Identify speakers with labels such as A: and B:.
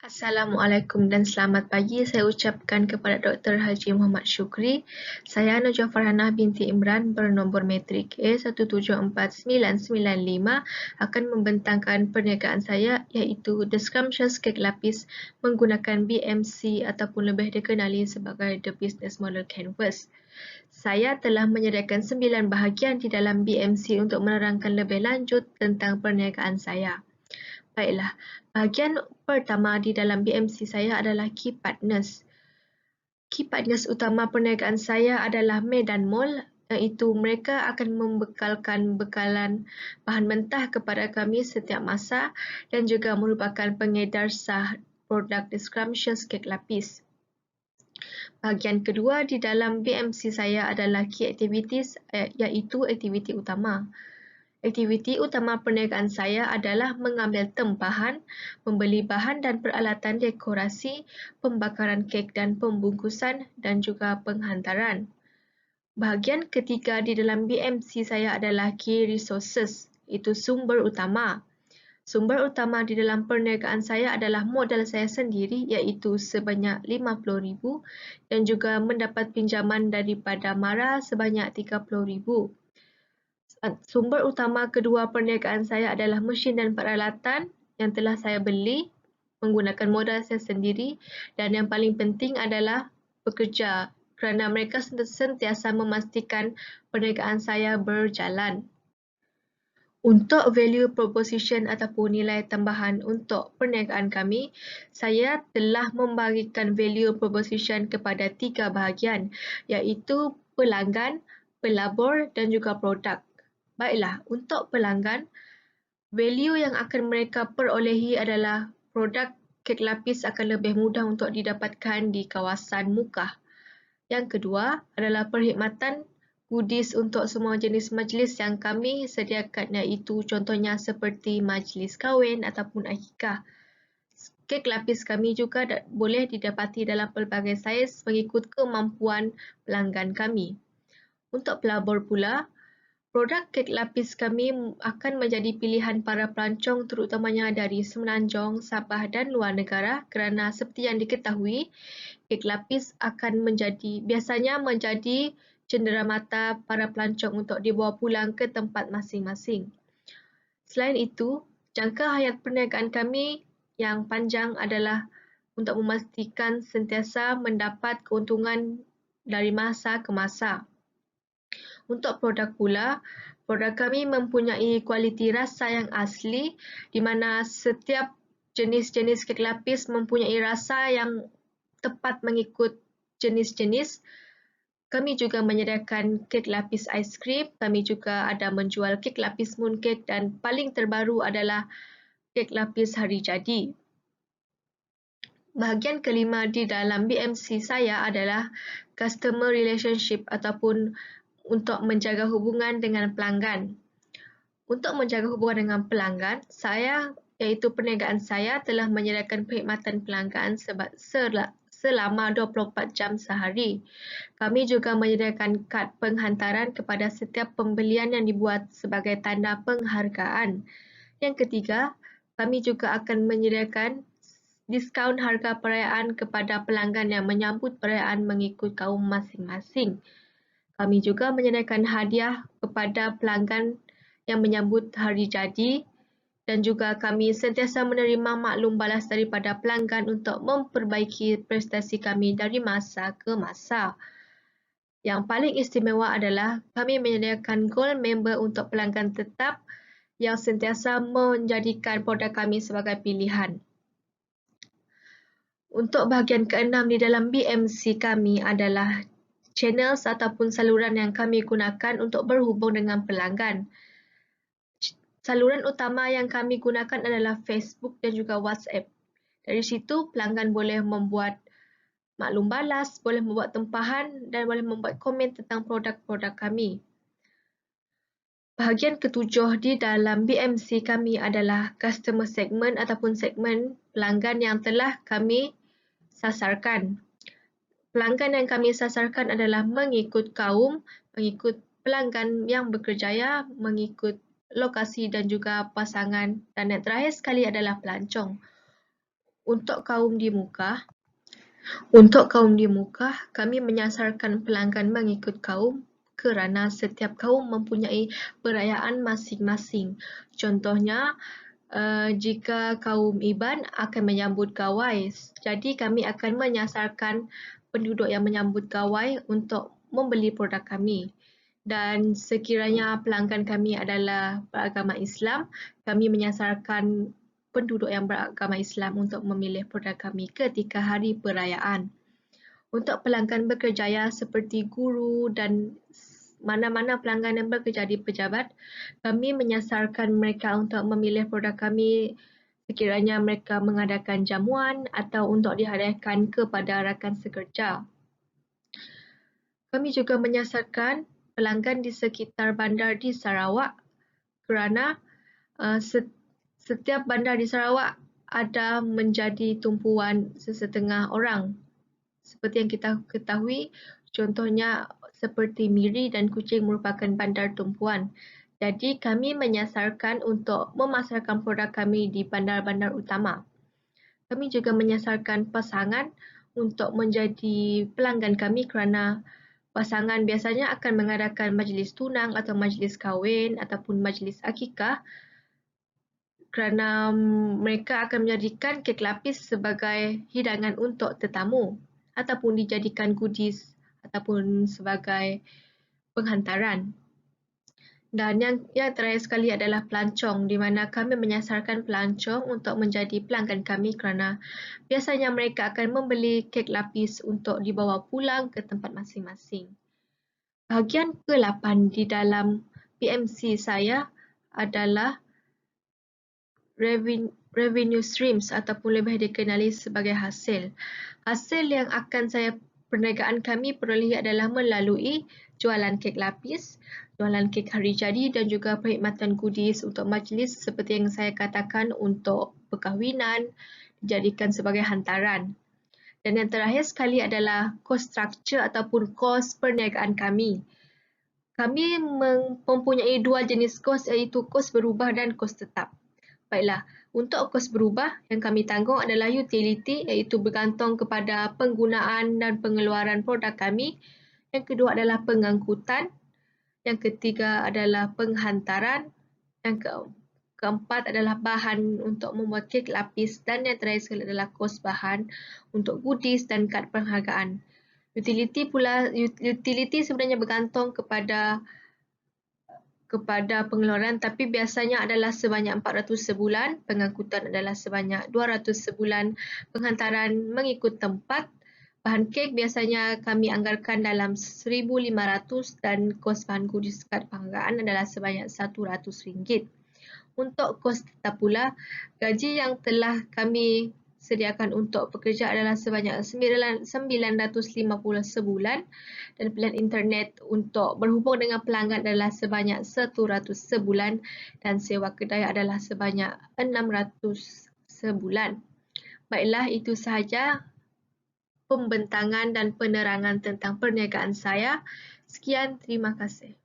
A: Assalamualaikum dan selamat pagi saya ucapkan kepada Dr. Haji Muhammad Syukri. Saya Najwa Farhanah binti Imran bernombor matrik A174995 akan membentangkan perniagaan saya iaitu The Scrumptious Cake Lapis menggunakan BMC ataupun lebih dikenali sebagai The Business Model Canvas. Saya telah menyediakan 9 bahagian di dalam BMC untuk menerangkan lebih lanjut tentang perniagaan saya. Baiklah, bahagian pertama di dalam BMC saya adalah Key Partners. Key Partners utama perniagaan saya adalah Medan Mall, iaitu mereka akan membekalkan bekalan bahan mentah kepada kami setiap masa dan juga merupakan pengedar sah produk The Scrumptious Cake Lapis. Bahagian kedua di dalam BMC saya adalah Key Activities, iaitu aktiviti utama. Aktiviti utama perniagaan saya adalah mengambil tempahan, membeli bahan dan peralatan dekorasi, pembakaran kek dan pembungkusan dan juga penghantaran. Bahagian ketiga di dalam BMC saya adalah Key Resources, itu sumber utama. Sumber utama di dalam perniagaan saya adalah modal saya sendiri iaitu sebanyak RM50,000 dan juga mendapat pinjaman daripada Mara sebanyak RM30,000. Sumber utama kedua perniagaan saya adalah mesin dan peralatan yang telah saya beli menggunakan modal saya sendiri dan yang paling penting adalah pekerja kerana mereka sentiasa memastikan perniagaan saya berjalan. Untuk value proposition ataupun nilai tambahan untuk perniagaan kami, saya telah membagikan value proposition kepada 3 bahagian iaitu pelanggan, pelabur dan juga produk. Baiklah, untuk pelanggan, value yang akan mereka perolehi adalah produk kek lapis akan lebih mudah untuk didapatkan di kawasan Mukah. Yang kedua adalah perkhidmatan goodies untuk semua jenis majlis yang kami sediakan iaitu contohnya seperti majlis kahwin ataupun akikah. Kek lapis kami juga boleh didapati dalam pelbagai saiz mengikut kemampuan pelanggan kami. Untuk pelabur pula, produk kek lapis kami akan menjadi pilihan para pelancong terutamanya dari Semenanjung, Sabah dan luar negara kerana seperti yang diketahui, kek lapis akan biasanya menjadi cenderamata para pelancong untuk dibawa pulang ke tempat masing-masing. Selain itu, jangka hayat perniagaan kami yang panjang adalah untuk memastikan sentiasa mendapat keuntungan dari masa ke masa. Untuk produk pula, produk kami mempunyai kualiti rasa yang asli di mana setiap jenis-jenis kek lapis mempunyai rasa yang tepat mengikut jenis-jenis. Kami juga menyediakan kek lapis aiskrim, kami juga ada menjual kek lapis mooncake dan paling terbaru adalah kek lapis hari jadi. Bahagian kelima di dalam BMC saya adalah customer relationship ataupun untuk menjaga hubungan dengan pelanggan. Untuk menjaga hubungan dengan pelanggan, iaitu perniagaan saya telah menyediakan perkhidmatan pelanggan selama 24 jam sehari. Kami juga menyediakan kad penghantaran kepada setiap pembelian yang dibuat sebagai tanda penghargaan. Yang ketiga, kami juga akan menyediakan diskaun harga perayaan kepada pelanggan yang menyambut perayaan mengikut kaum masing-masing. Kami juga menyediakan hadiah kepada pelanggan yang menyambut hari jadi dan juga kami sentiasa menerima maklum balas daripada pelanggan untuk memperbaiki prestasi kami dari masa ke masa. Yang paling istimewa adalah kami menyediakan Gold Member untuk pelanggan tetap yang sentiasa menjadikan produk kami sebagai pilihan. Untuk bahagian keenam di dalam BMC kami adalah channels ataupun saluran yang kami gunakan untuk berhubung dengan pelanggan. Saluran utama yang kami gunakan adalah Facebook dan juga WhatsApp. Dari situ pelanggan boleh membuat maklum balas, boleh membuat tempahan dan boleh membuat komen tentang produk-produk kami. Bahagian ketujuh di dalam BMC kami adalah customer segment ataupun segmen pelanggan yang telah kami sasarkan. Pelanggan yang kami sasarkan adalah mengikut kaum, mengikut pelanggan yang berkerjaya, mengikut lokasi dan juga pasangan dan yang terakhir sekali adalah pelancong. Untuk kaum di muka, kami menyasarkan pelanggan mengikut kaum kerana setiap kaum mempunyai perayaan masing-masing. Contohnya, jika kaum Iban akan menyambut Gawai, jadi kami akan menyasarkan penduduk yang menyambut Gawai untuk membeli produk kami. Dan sekiranya pelanggan kami adalah beragama Islam, kami menyasarkan penduduk yang beragama Islam untuk memilih produk kami ketika hari perayaan. Untuk pelanggan berkerjaya seperti guru dan mana-mana pelanggan yang bekerja di pejabat, kami menyasarkan mereka untuk memilih produk kami sekiranya mereka mengadakan jamuan atau untuk dihadiahkan kepada rakan sekerja. Kami juga menyasarkan pelanggan di sekitar bandar di Sarawak kerana setiap bandar di Sarawak ada menjadi tumpuan sesetengah orang. Seperti yang kita ketahui, contohnya seperti Miri dan Kuching merupakan bandar tumpuan. Jadi kami menyasarkan untuk memasarkan produk kami di bandar-bandar utama. Kami juga menyasarkan pasangan untuk menjadi pelanggan kami kerana pasangan biasanya akan mengadakan majlis tunang atau majlis kahwin ataupun majlis akikah kerana mereka akan menjadikan kek lapis sebagai hidangan untuk tetamu ataupun dijadikan goodies ataupun sebagai penghantaran. Dan yang terakhir sekali adalah pelancong, di mana kami menyasarkan pelancong untuk menjadi pelanggan kami kerana biasanya mereka akan membeli kek lapis untuk dibawa pulang ke tempat masing-masing. Bahagian ke-8 di dalam PMC saya adalah revenue streams ataupun lebih dikenali sebagai hasil. Hasil yang akan perniagaan kami perolehi adalah melalui jualan kek lapis, jualan kek hari jadi dan juga perkhidmatan goodies untuk majlis seperti yang saya katakan untuk perkahwinan dijadikan sebagai hantaran. Dan yang terakhir sekali adalah cost structure ataupun kos perniagaan kami. Kami mempunyai dua jenis kos iaitu kos berubah dan kos tetap. Baiklah, untuk kos berubah yang kami tanggung adalah utility iaitu bergantung kepada penggunaan dan pengeluaran produk kami. Yang kedua adalah pengangkutan. Yang ketiga adalah penghantaran. Yang keempat adalah bahan untuk membuat kek lapis dan yang terakhir sekali adalah kos bahan untuk goodies dan kad penghargaan. Utility sebenarnya bergantung kepada pengeluaran tapi biasanya adalah sebanyak 400 sebulan, pengangkutan adalah sebanyak 200 sebulan, penghantaran mengikut tempat, bahan kek biasanya kami anggarkan dalam 1,500 dan kos bahan goodies kad penghargaan adalah sebanyak RM100. Untuk kos tetap pula, gaji yang telah kami sediakan untuk pekerja adalah sebanyak RM950 sebulan dan pilihan internet untuk berhubung dengan pelanggan adalah sebanyak RM100 sebulan dan sewa kedai adalah sebanyak RM600 sebulan. Baiklah, itu sahaja pembentangan dan penerangan tentang perniagaan saya. Sekian, terima kasih.